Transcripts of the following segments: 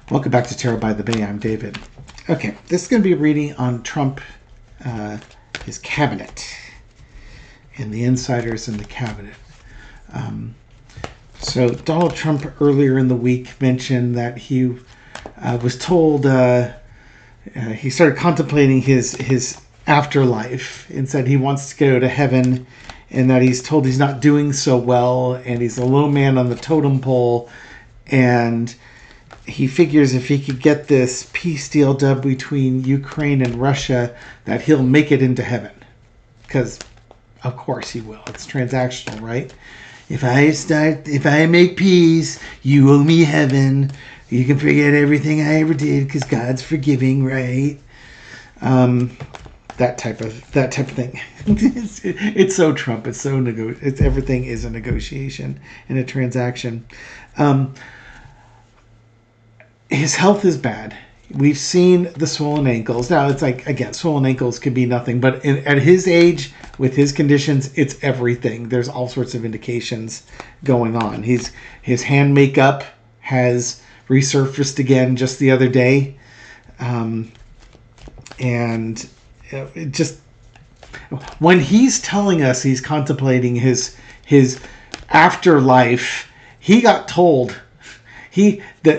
Welcome back to Tarot by the Bay. I'm David. Okay, this is going to be a reading on Trump, his cabinet, and the insiders in the cabinet. So Donald Trump earlier in the week mentioned that he was told he started contemplating his afterlife and said he wants to go to heaven, and that he's told he's not doing so well and he's a low man on the totem pole, and he figures if he could get this peace deal done between Ukraine and Russia, that he'll make it into heaven. Because, of course, he will. It's transactional, right? If I make peace, you owe me heaven. You can forget everything I ever did because God's forgiving, right? That type of thing. It's so Trump. It's so everything is a negotiation and a transaction. His health is bad. We've seen the swollen ankles. Now, it's like, again, swollen ankles could be nothing, but at his age, with his conditions, it's everything. There's all sorts of indications going on. His hand makeup has resurfaced again just the other day. And it just, when he's telling us he's contemplating his afterlife, he got told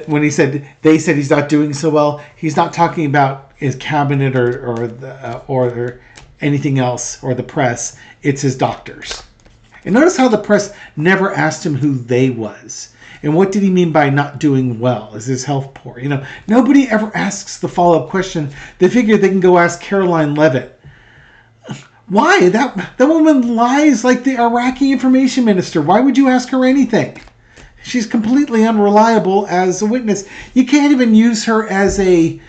when they said he's not doing so well, he's not talking about his cabinet or anything else or the press. It's his doctors. And notice how the press never asked him who they was. And what did he mean by not doing well? Is his health poor? Nobody ever asks the follow-up question. They figure they can go ask Caroline Leavitt. Why? That woman lies like the Iraqi information minister. Why would you ask her anything? She's completely unreliable as a witness. You can't even use her as a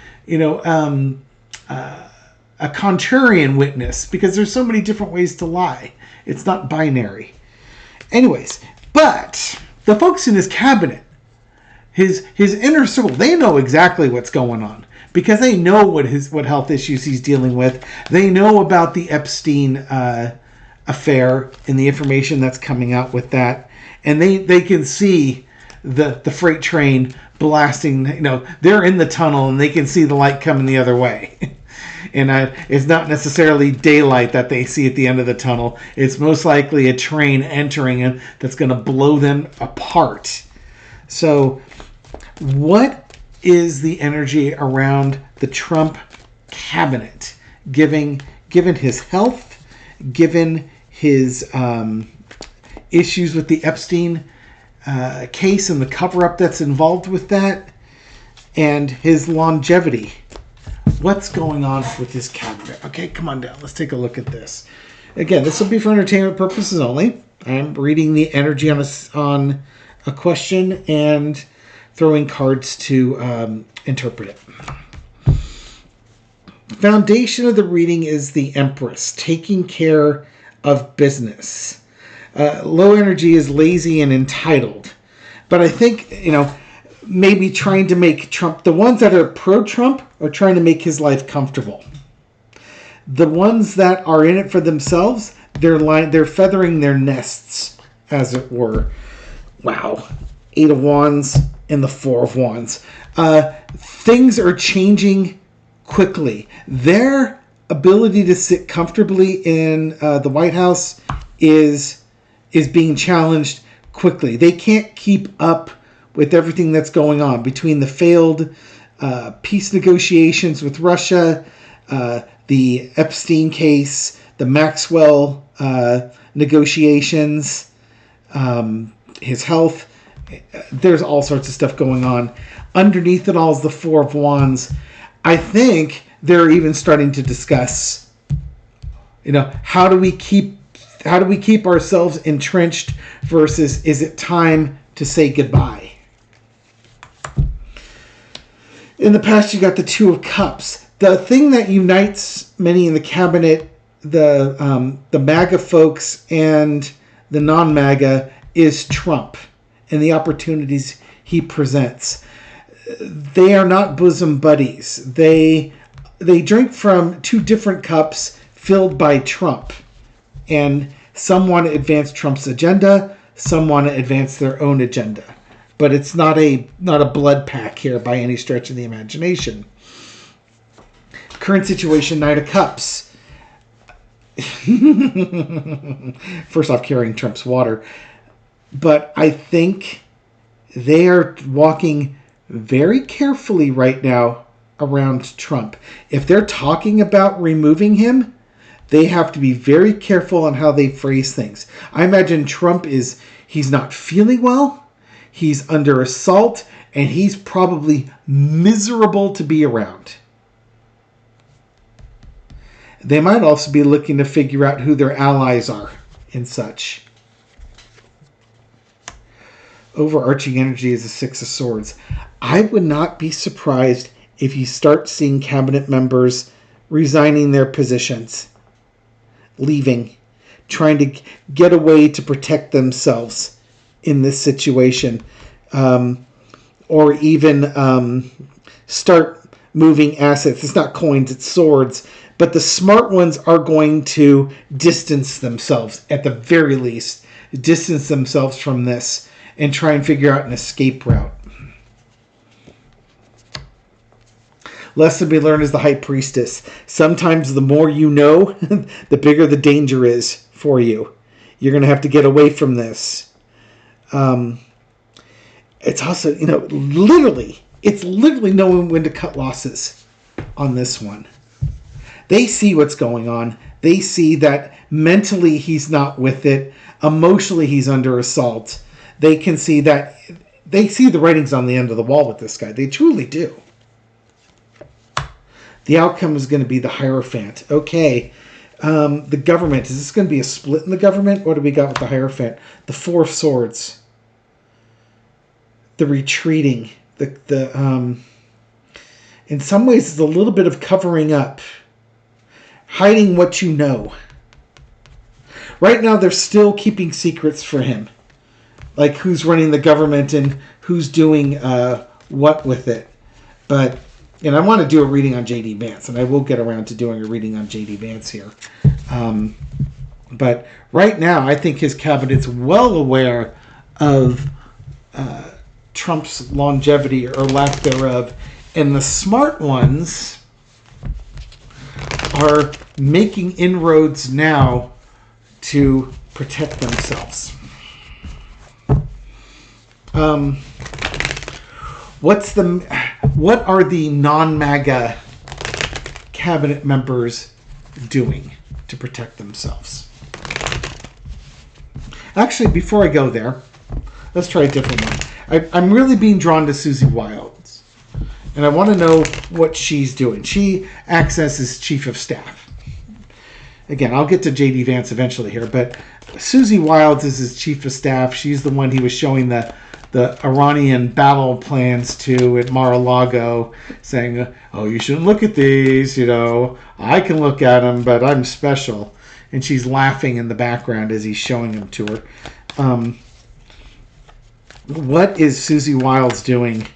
contrarian witness because there's so many different ways to lie. It's not binary. Anyways, but the folks in his cabinet, his inner circle, they know exactly what's going on because they know what health issues he's dealing with. They know about the Epstein affair and the information that's coming out with that. And they can see the freight train blasting. They're in the tunnel and they can see the light coming the other way. And it's not necessarily daylight that they see at the end of the tunnel. It's most likely a train entering and that's going to blow them apart. So what is the energy around the Trump cabinet, given his health, given his issues with the Epstein case and the cover-up that's involved with that, and his longevity? What's going on with his cabinet? Okay, come on down. Let's take a look at this. Again, this will be for entertainment purposes only. I'm reading the energy on a question and throwing cards to interpret it. Foundation of the reading is the Empress, taking care of business. Low energy is lazy and entitled. But I think, maybe trying to make Trump, the ones that are pro-Trump are trying to make his life comfortable. The ones that are in it for themselves, they're feathering their nests, as it were. Wow. 8 of Wands and the 4 of Wands. Things are changing quickly. Their ability to sit comfortably in the White House is being challenged quickly. They can't keep up with everything that's going on between the failed peace negotiations with Russia, the Epstein case, the Maxwell negotiations, his health. There's all sorts of stuff going on. Underneath it all is the 4 of Wands. I think they're even starting to discuss, how do we keep ourselves entrenched versus is it time to say goodbye? In the past, you got the 2 of Cups. The thing that unites many in the cabinet, the MAGA folks and the non-MAGA, is Trump and the opportunities he presents. They are not bosom buddies. They drink from 2 different cups filled by Trump. And some want to advance Trump's agenda. Some want to advance their own agenda. but it's not a blood pack here by any stretch of the imagination. Current situation, Knight of Cups. First off, carrying Trump's water. But I think they are walking very carefully right now around Trump. If they're talking about removing him, they have to be very careful on how they phrase things. I imagine Trump he's not feeling well, he's under assault, and he's probably miserable to be around. They might also be looking to figure out who their allies are and such. Overarching energy is the Six of Swords. I would not be surprised if you start seeing cabinet members resigning their positions, leaving, trying to get away to protect themselves in this situation, or even start moving assets. It's not coins, it's swords. But the smart ones are going to distance themselves, at the very least, distance themselves from this and try and figure out an escape route. Lesson we learn is the High Priestess. Sometimes the more you know, the bigger the danger is for you. You're going to have to get away from this. It's also, it's literally knowing when to cut losses on this one. They see what's going on. They see that mentally he's not with it. Emotionally he's under assault. They can see that. They see the writings on the end of the wall with this guy. They truly do. The outcome is going to be the Hierophant. Okay. The government. Is this going to be a split in the government? What do we got with the Hierophant? The Four of Swords. The retreating. In some ways it's a little bit of covering up. Hiding what you know. Right now they're still keeping secrets for him. Like who's running the government and who's doing what with it. But, and I want to do a reading on J.D. Vance, and I will get around to doing a reading on J.D. Vance here. But right now I think his cabinet's well aware of Trump's longevity or lack thereof. And the smart ones are making inroads now to protect themselves. What are the non-MAGA cabinet members doing to protect themselves? Actually, before I go there, let's try a different one. I'm really being drawn to Susie Wiles. And I want to know what she's doing. She acts as his chief of staff. Again, I'll get to J.D. Vance eventually here, but Susie Wiles is his chief of staff. She's the one he was showing the Iranian battle plans to at Mar-a-Lago, saying, oh, you shouldn't look at these, I can look at them, but I'm special. And she's laughing in the background as he's showing them to her. What is Susie Wiles doing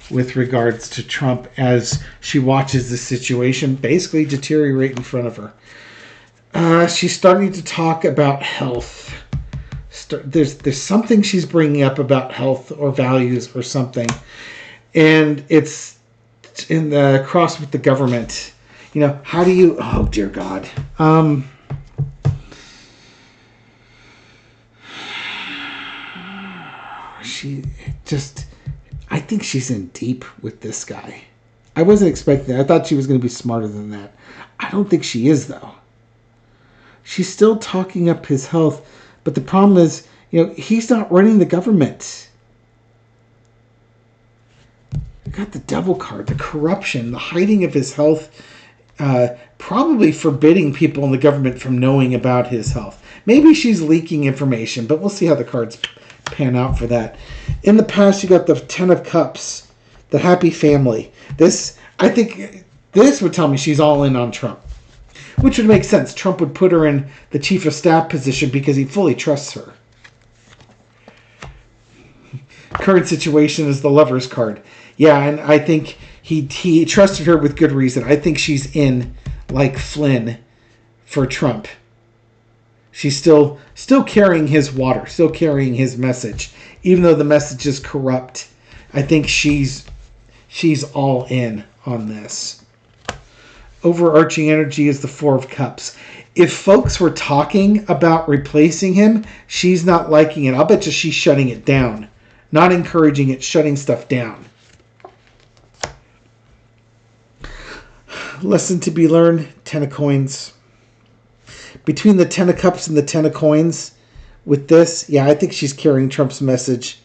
with regards to Trump as she watches the situation basically deteriorate in front of her? She's starting to talk about health. There's something she's bringing up about health or values or something. And it's in the cross with the government. How do you... Oh, dear God. I think she's in deep with this guy. I wasn't expecting that. I thought she was going to be smarter than that. I don't think she is, though. She's still talking up his health, but the problem is, he's not running the government. You got the devil card, the corruption, the hiding of his health, probably forbidding people in the government from knowing about his health. Maybe she's leaking information, but we'll see how the cards pan out for that. In the past, you got the Ten of Cups, the happy family. I think this would tell me she's all in on Trump, which would make sense. Trump would put her in the chief of staff position because he fully trusts her. Current situation is the Lover's card. Yeah, and I think he trusted her with good reason. I think she's in, like Flynn, for Trump. She's still carrying his water, still carrying his message even though the message is corrupt. I think she's all in on this. Overarching energy is the Four of Cups. If folks were talking about replacing him, she's not liking it. I'll bet you she's shutting it down. Not encouraging it, shutting stuff down. Lesson to be learned, 10 of coins. Between the 10 of cups and the 10 of coins, with this, yeah, I think she's carrying Trump's message.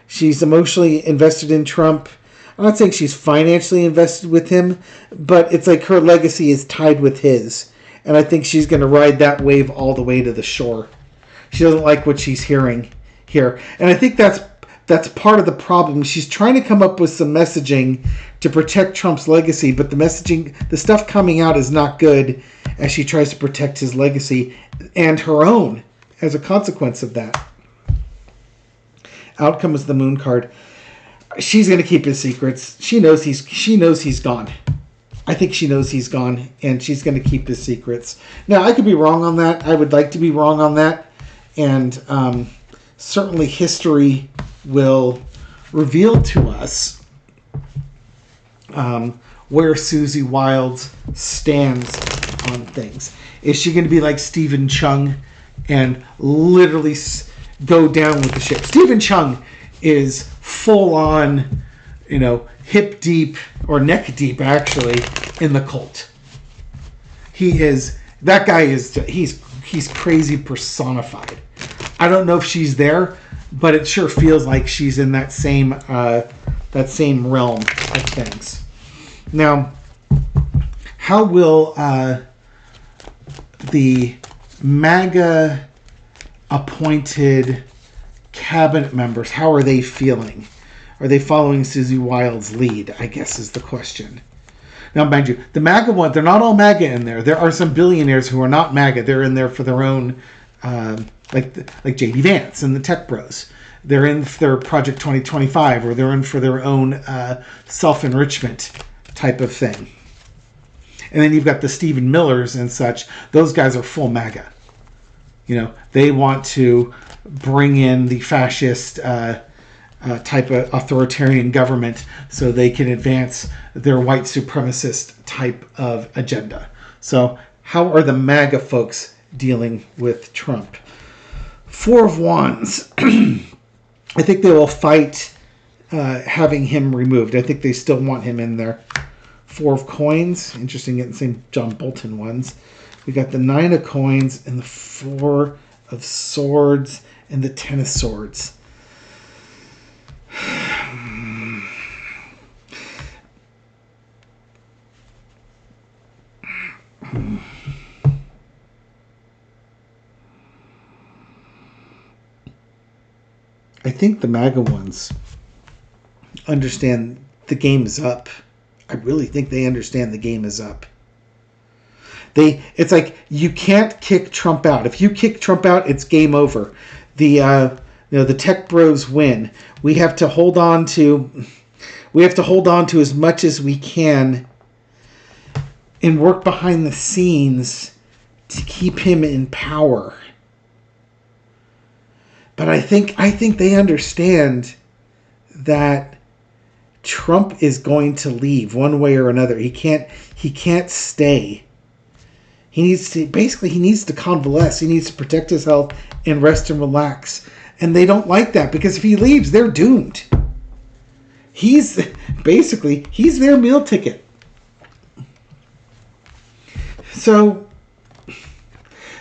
She's emotionally invested in Trump. I'm not saying she's financially invested with him, but it's like her legacy is tied with his. And I think she's going to ride that wave all the way to the shore. She doesn't like what she's hearing here. And I think that's part of the problem. She's trying to come up with some messaging to protect Trump's legacy, but the stuff coming out is not good as she tries to protect his legacy and her own as a consequence of that. Outcome is the Moon card. She's going to keep his secrets. She knows he's gone. I think she knows he's gone, and she's going to keep his secrets. Now, I could be wrong on that. I would like to be wrong on that. And certainly history will reveal to us where Susie Wiles stands on things. Is she going to be like Stephen Chung and literally go down with the ship? Stephen Chung is full on, hip deep or neck deep actually in the cult. He's crazy personified. I don't know if she's there, but it sure feels like she's in that same realm of things. Now, how will the MAGA appointed cabinet members, how are they feeling? Are they following Susie Wiles' lead, I guess is the question. Now, mind you, the MAGA one, they're not all MAGA in there. There are some billionaires who are not MAGA. They're in there for their own, like J.D. Vance and the tech bros. They're in for their Project 2025, or they're in for their own self-enrichment type of thing. And then you've got the Stephen Millers and such. Those guys are full MAGA. They want to bring in the fascist type of authoritarian government so they can advance their white supremacist type of agenda. So how are the MAGA folks dealing with Trump? Four of Wands. I think they will fight having him removed. I think they still want him in there. Four of Coins. Interesting getting the same John Bolton ones. We got the Nine of Coins and the Four of Swords and the Ten of Swords. I think the MAGA ones understand the game is up. I really think they understand the game is up. It's like you can't kick Trump out. If you kick Trump out, it's game over. The tech bros win. We have to hold on to as much as we can and work behind the scenes to keep him in power. But I think they understand that Trump is going to leave one way or another. He can't stay. He needs to convalesce. He needs to protect his health and rest and relax. And they don't like that because if he leaves, they're doomed. He's their meal ticket. So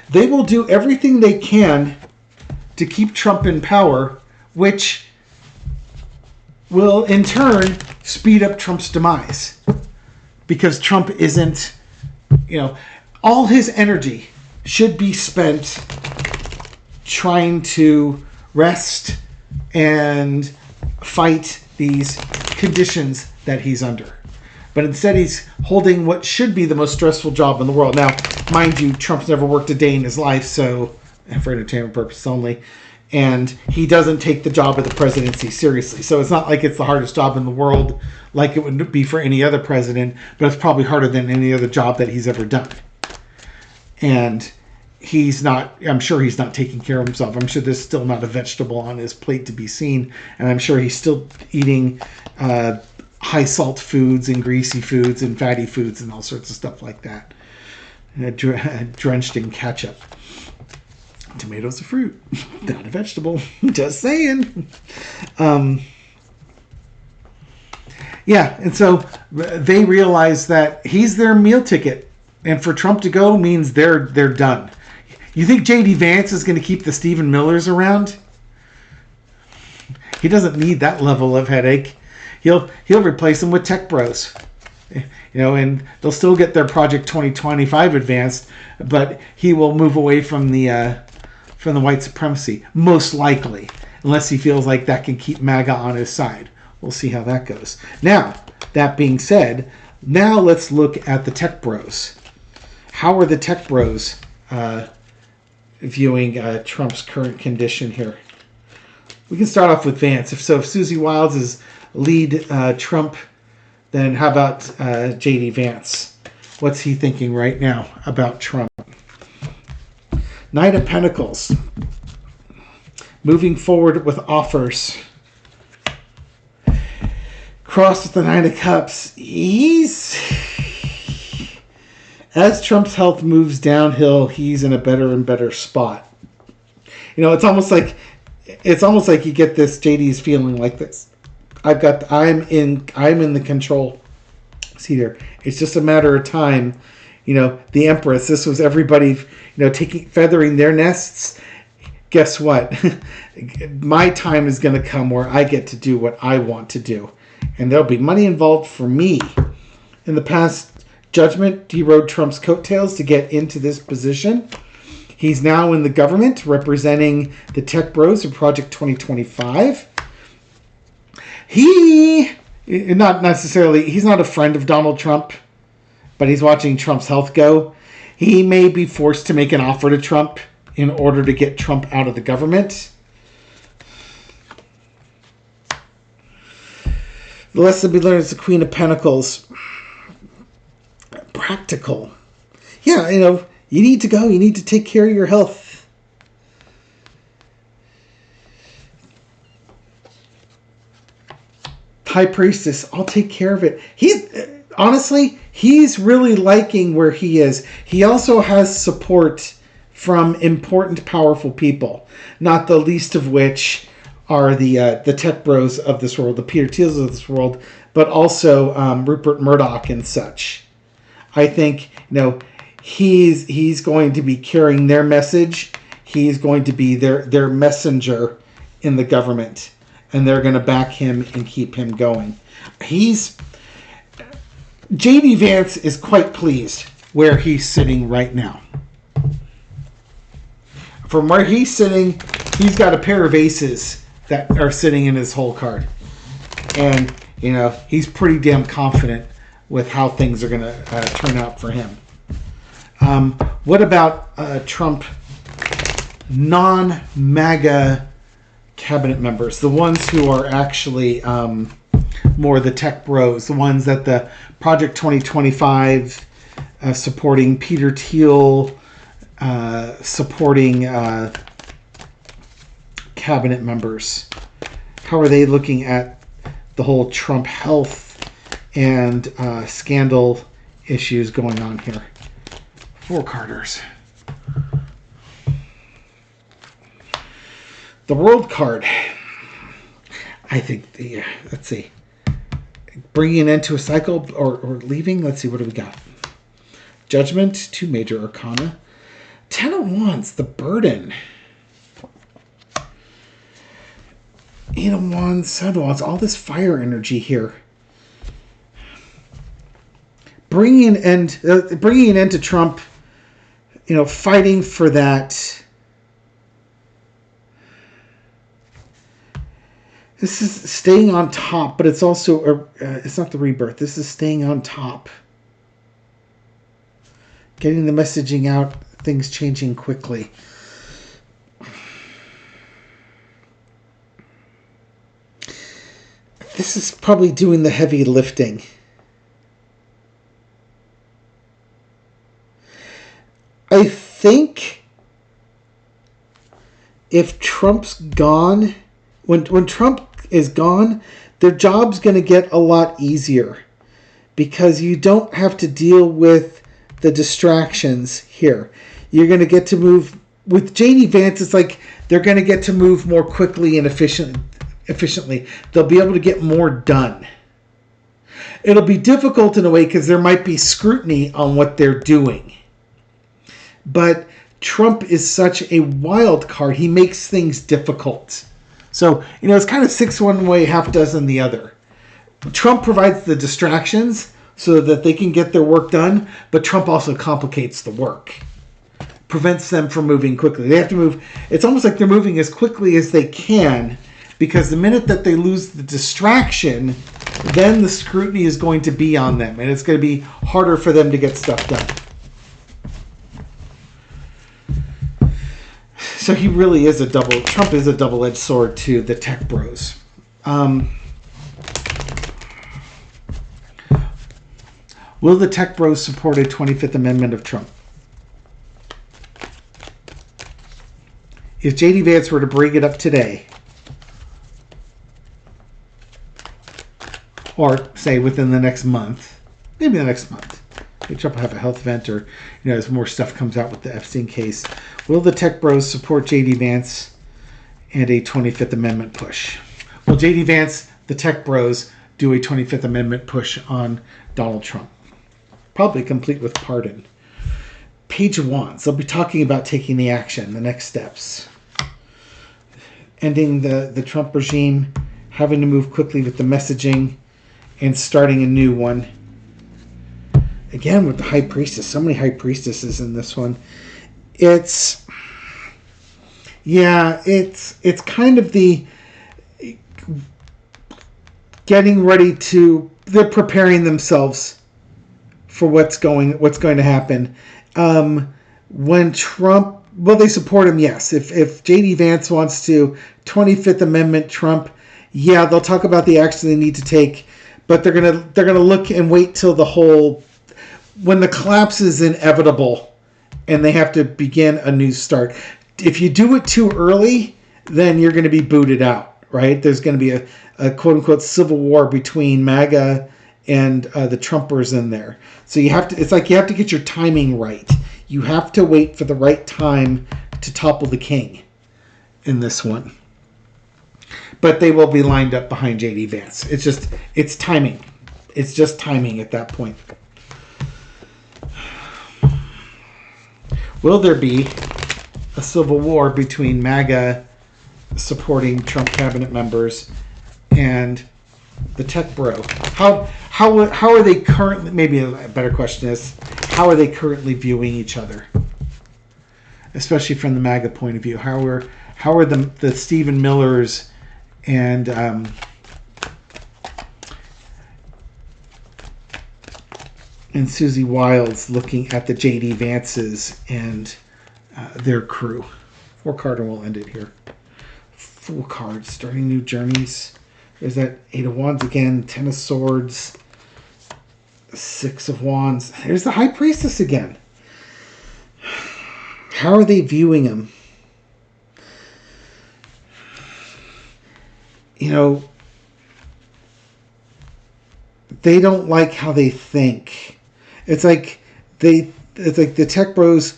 they will do everything they can to keep Trump in power, which will in turn speed up Trump's demise. Because Trump isn't, all his energy should be spent trying to rest and fight these conditions that he's under. But instead he's holding what should be the most stressful job in the world. Now, mind you, Trump's never worked a day in his life, so for entertainment purposes only. And he doesn't take the job of the presidency seriously. So it's not like it's the hardest job in the world like it would be for any other president, but it's probably harder than any other job that he's ever done. And I'm sure he's not taking care of himself. I'm sure there's still not a vegetable on his plate to be seen. And I'm sure he's still eating high salt foods and greasy foods and fatty foods and all sorts of stuff like that. Drenched in ketchup. Tomatoes are fruit, not a vegetable. Just saying. Yeah, and so they realize that he's their meal ticket. And for Trump to go means they're done. You think J.D. Vance is going to keep the Stephen Millers around? He doesn't need that level of headache. He'll replace them with tech bros. And they'll still get their Project 2025 advanced, but he will move away from the white supremacy, most likely, unless he feels like that can keep MAGA on his side. We'll see how that goes. Now, that being said, now let's look at the tech bros. How are the tech bros viewing Trump's current condition here? We can start off with Vance. If Susie Wiles is lead Trump, then how about J.D. Vance? What's he thinking right now about Trump? Knight of Pentacles. Moving forward with offers. Cross with the Nine of Cups. As Trump's health moves downhill, he's in a better and better spot. It's almost like you get this. JD's feeling like this. I'm in the control seat here. It's just a matter of time. The Empress. This was everybody. Feathering their nests. Guess what? My time is going to come where I get to do what I want to do. And there'll be money involved for me. In the past, Judgment, he rode Trump's coattails to get into this position. He's now in the government representing the tech bros of Project 2025. He's not a friend of Donald Trump, but he's watching Trump's health go. He may be forced to make an offer to Trump in order to get Trump out of the government. The lesson we learned is the Queen of Pentacles. Practical. Yeah, you need to go. You need to take care of your health. High Priestess, I'll take care of it. He's really liking where he is. He also has support from important, powerful people, not the least of which are the tech bros of this world, the Peter Thiels of this world, but also Rupert Murdoch and such. I think he's going to be carrying their message. He's going to be their messenger in the government, and they're going to back him and keep him going. J.D. Vance is quite pleased where he's sitting right now. From where he's sitting, he's got a pair of aces that are sitting in his hole card. And, he's pretty damn confident with how things are going to turn out for him. What about Trump non-MAGA cabinet members? The ones who are actually more the tech bros, the ones that the Project 2025 supporting Peter Thiel, supporting cabinet members. How are they looking at the whole Trump health and scandal issues going on here? Four Carters. The World card. I think let's see. Bringing an end to a cycle or leaving. Let's see, what do we got? Judgment, 2 major arcana. 10 of Wands, the burden. 8 of Wands, 7 of Wands, all this fire energy here. Bringing an end to Trump, fighting for that. This is staying on top, but it's also, it's not the rebirth. This is staying on top. Getting the messaging out, things changing quickly. This is probably doing the heavy lifting. I think if Trump's gone, when Trump is gone, their job's going to get a lot easier because you don't have to deal with the distractions here. You're going to get to move with JD Vance. It's like they're going to get to move more quickly and efficiently. They'll be able to get more done. It'll be difficult in a way because there might be scrutiny on what they're doing. But Trump is such a wild card. He makes things difficult. So, it's kind of 6 one way, half dozen the other. Trump provides the distractions so that they can get their work done, but Trump also complicates the work. Prevents them from moving quickly. They have to move. It's almost like they're moving as quickly as they can because the minute that they lose the distraction, then the scrutiny is going to be on them, and it's going to be harder for them to get stuff done. So he really is Trump is a double-edged sword to the tech bros. Will the tech bros support a 25th Amendment of Trump? If J.D. Vance were to bring it up today, or say within the next month, maybe the next month, maybe Trump will have a health event or, as more stuff comes out with the Epstein case, will the tech bros support J.D. Vance and a 25th Amendment push? Will J.D. Vance, the tech bros, do a 25th Amendment push on Donald Trump? Probably complete with pardon. Page of Wands. They'll be talking about taking the action, the next steps. Ending the Trump regime, having to move quickly with the messaging, and starting a new one. Again, with the High Priestess. So many High Priestesses in this one. It's kind of the getting ready to, they're preparing themselves for what's going to happen. When Trump, well, they support him, yes. If J.D. Vance wants to 25th Amendment Trump, yeah, they'll talk about the action they need to take, but they're gonna look and wait till when the collapse is inevitable and they have to begin a new start. If you do it too early, then you're going to be booted out, right? There's going to be a quote-unquote civil war between MAGA and the Trumpers in there. So it's like you have to get your timing right. You have to wait for the right time to topple the king in this one. But they will be lined up behind J.D. Vance. It's timing. It's just timing at that point. Will there be a civil war between MAGA supporting Trump cabinet members and the tech bro? How are they currently? Maybe a better question is, how are they currently viewing each other, especially from the MAGA point of view? How are the Stephen Millers and Susie Wiles looking at the J.D. Vances and their crew? 4-card, and we'll end it here. 4 cards, starting new journeys. There's that 8 of Wands again, 10 of Swords, 6 of Wands. There's the High Priestess again. How are they viewing him? They don't like how they think. It's like the tech bros.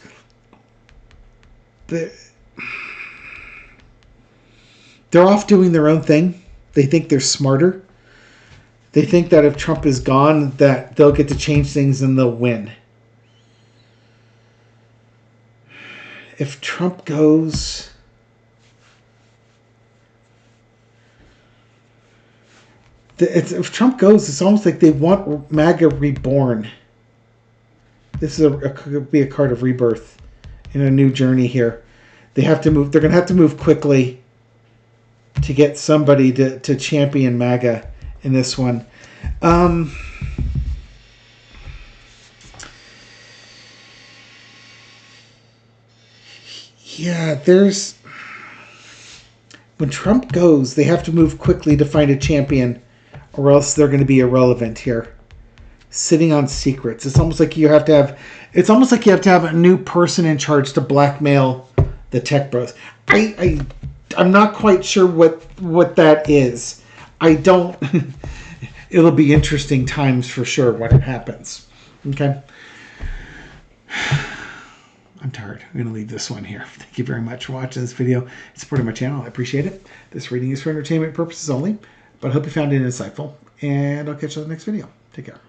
They're off doing their own thing. They think they're smarter. They think that if Trump is gone, that they'll get to change things and they'll win. If Trump goes, if Trump goes, it's almost like they want MAGA reborn. This could be a card of rebirth in a new journey here. They have to move. They're going to have to move quickly to get somebody to champion MAGA in this one. When Trump goes, they have to move quickly to find a champion, or else they're going to be irrelevant here. Sitting on secrets. It's almost like you have to have a new person in charge to blackmail the tech bros. I'm not quite sure what that is. I don't. It'll be interesting times for sure when it happens. Okay. I'm tired. I'm going to leave this one here. Thank you very much for watching this video and supporting my channel. I appreciate it. This reading is for entertainment purposes only, but I hope you found it insightful, and I'll catch you on the next video. Take care.